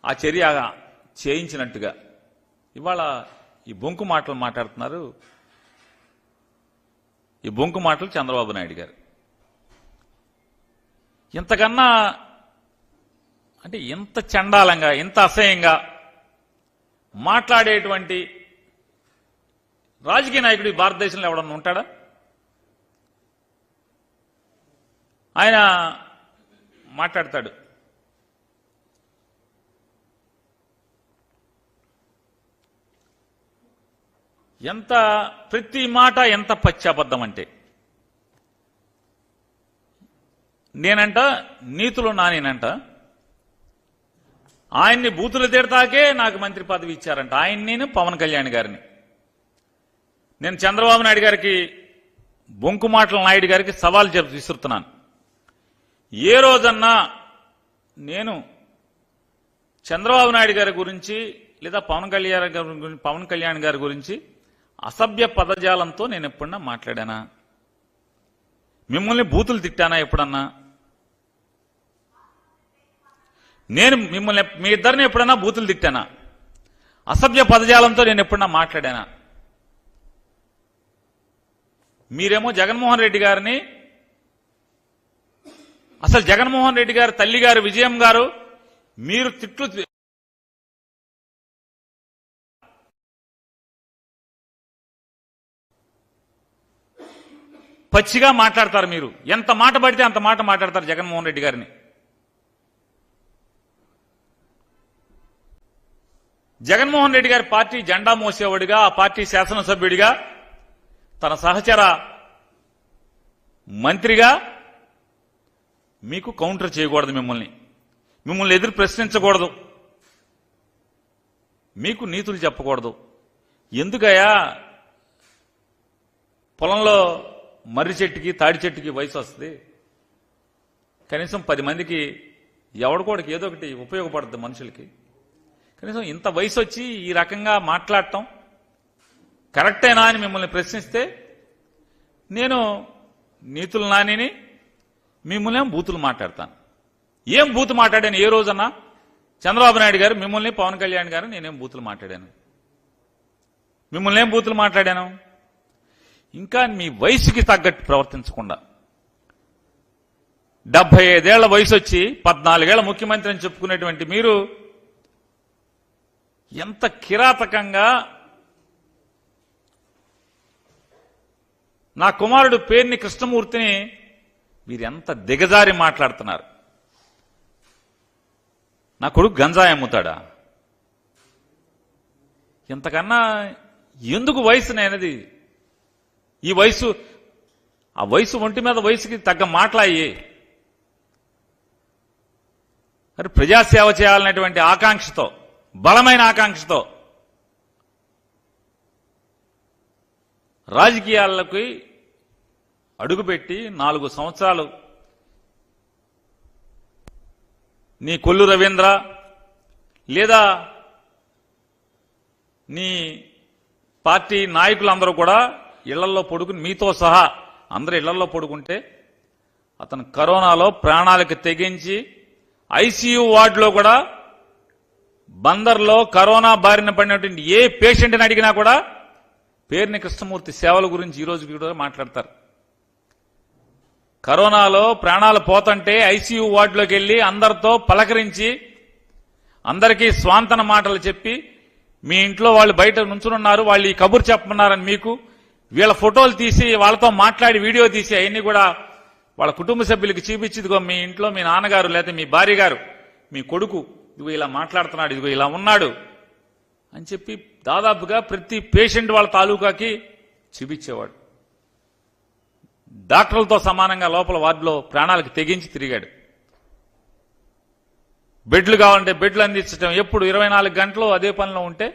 ఆ చర్య చేయించినట్టుగా ఇవాళ ఈ బొంకు మాటలు మాట్లాడుతున్నారు. ఈ బొంకు మాటలు చంద్రబాబు నాయుడు గారు. ఇంతకన్నా అంటే ఇంత చండాలంగా, ఇంత అసహ్యంగా మాట్లాడేటువంటి రాజకీయ నాయకుడు ఈ భారతదేశంలో ఎవడన్నా ఉంటాడా? ఆయన మాట్లాడతాడు, ఎంత ప్రతి మాట ఎంత పచ్చి అబద్ధం అంటే, నేనంట నీతులు నానేనంట, ఆయన్ని బూతులు తిడతాకే నాకు మంత్రి పదవి ఇచ్చారంట. నేను పవన్ కళ్యాణ్ గారిని, నేను చంద్రబాబు నాయుడు గారికి, బొంకు మాటల నాయుడు గారికి సవాల్ విసురుతున్నాను. ఏ రోజన్నా నేను చంద్రబాబు నాయుడు గారి గురించి లేదా పవన్ కళ్యాణ్ గారి గురించి అసభ్య పదజాలంతో నేను ఎప్పుడన్నా మాట్లాడానా? మిమ్మల్ని బూతులు తిట్టానా ఎప్పుడన్నా? నేను మిమ్మల్ని, మీ ఇద్దరిని ఎప్పుడన్నా బూతులు తిట్టానా? అసభ్య పదజాలంతో నేను ఎప్పుడన్నా మాట్లాడానా? మీరేమో జగన్మోహన్ రెడ్డి గారిని, అసలు జగన్మోహన్ రెడ్డి గారి తల్లి గారు విజయం గారు మీరు తిట్లు పచ్చిగా మాట్లాడతారు. మీరు ఎంత మాట పడితే అంత మాట మాట్లాడతారు జగన్మోహన్ రెడ్డి గారిని. జగన్మోహన్ రెడ్డి గారి పార్టీ జెండా మోసేవాడిగా, ఆ పార్టీ శాసనసభ్యుడిగా, తన సహచర మంత్రిగా మీకు కౌంటర్ చేయకూడదు, మిమ్మల్ని ఎదురు ప్రశ్నించకూడదు, మీకు నీతులు చెప్పకూడదు. ఎందుకయ్యా పొలంలో మర్రి చెట్టుకి తాడి చెట్టుకి వయసు వస్తుంది, కనీసం 10 మందికి ఎవడికోడికి ఏదో ఒకటి ఉపయోగపడుతుంది మనుషులకి. కనీసం ఇంత వయసు వచ్చి ఈ రకంగా మాట్లాడటం కరెక్టేనా అని మిమ్మల్ని ప్రశ్నిస్తే నేను నీతులు నానిని, మిమ్మల్ని బూతులు మాట్లాడతాను. ఏం బూతు మాట్లాడాను ఏ రోజన్నా? చంద్రబాబు నాయుడు గారు మిమ్మల్ని, పవన్ కళ్యాణ్ గారు నేనేం బూతులు మాట్లాడాను? మిమ్మల్ని ఏం బూతులు మాట్లాడాను? ఇంకా మీ వయసుకి తగ్గట్టు ప్రవర్తించకుండా 75 ఏళ్ల వయసు వచ్చి 14 ఏళ్ల ముఖ్యమంత్రి అని చెప్పుకునేటువంటి మీరు ఎంత కిరాతకంగా నా కుమారుడు పేర్ని కృష్ణమూర్తిని మీరు ఎంత దిగజారి మాట్లాడుతున్నారు. నా కొడుకు గంజాయి అమ్ముతాడా? ఇంతకన్నా ఎందుకు వయసు అనేది? ఈ వయసు, ఆ వయసు ఒంటి మీద వయసుకి తగ్గ మాట్లాయి. మరి ప్రజాసేవ చేయాలనేటువంటి ఆకాంక్షతో, బలమైన ఆకాంక్షతో రాజకీయాలకి అడుగుపెట్టి 4 సంవత్సరాలు నీ కొల్లు రవీంద్ర లేదా నీ పార్టీ నాయకులందరూ కూడా ఇళ్లలో పడుకుని, మీతో సహా అందరూ ఇళ్లలో పడుకుంటే అతను కరోనాలో ప్రాణాలకు తెగించి ఐసీయూ వార్డులో కూడా, బందర్లో కరోనా బారిన పడినటువంటి ఏ పేషెంట్ని అడిగినా కూడా పేర్ని కృష్ణమూర్తి సేవల గురించి ఈ రోజు కూడా మాట్లాడతారు. కరోనాలో ప్రాణాలు పోతుంటే ఐసీయూ వార్డులోకి వెళ్లి అందరితో పలకరించి, అందరికీ స్వాంతన మాటలు చెప్పి, మీ ఇంట్లో వాళ్ళు బయట నుంచున్నారు, వాళ్ళు ఈ కబురు చెప్పమన్నారని మీకు వీళ్ళ ఫోటోలు తీసి వాళ్ళతో మాట్లాడి వీడియో తీసి అవన్నీ కూడా వాళ్ళ కుటుంబ సభ్యులకి చూపించి, ఇదిగో మీ ఇంట్లో మీ నాన్నగారు లేకపోతే మీ భార్య గారు, మీ కొడుకు ఇదిగో ఇలా మాట్లాడుతున్నాడు, ఇదిగో ఇలా ఉన్నాడు అని చెప్పి దాదాపుగా ప్రతి పేషెంట్ వాళ్ళ తాలూకాకి చూపించేవాడు. డాక్టర్లతో సమానంగా లోపల వార్డులో ప్రాణాలకు తెగించి తిరిగాడు. బెడ్లు కావాలంటే బెడ్లు అందించడం, ఎప్పుడు 24 గంటలు అదే పనిలో ఉంటే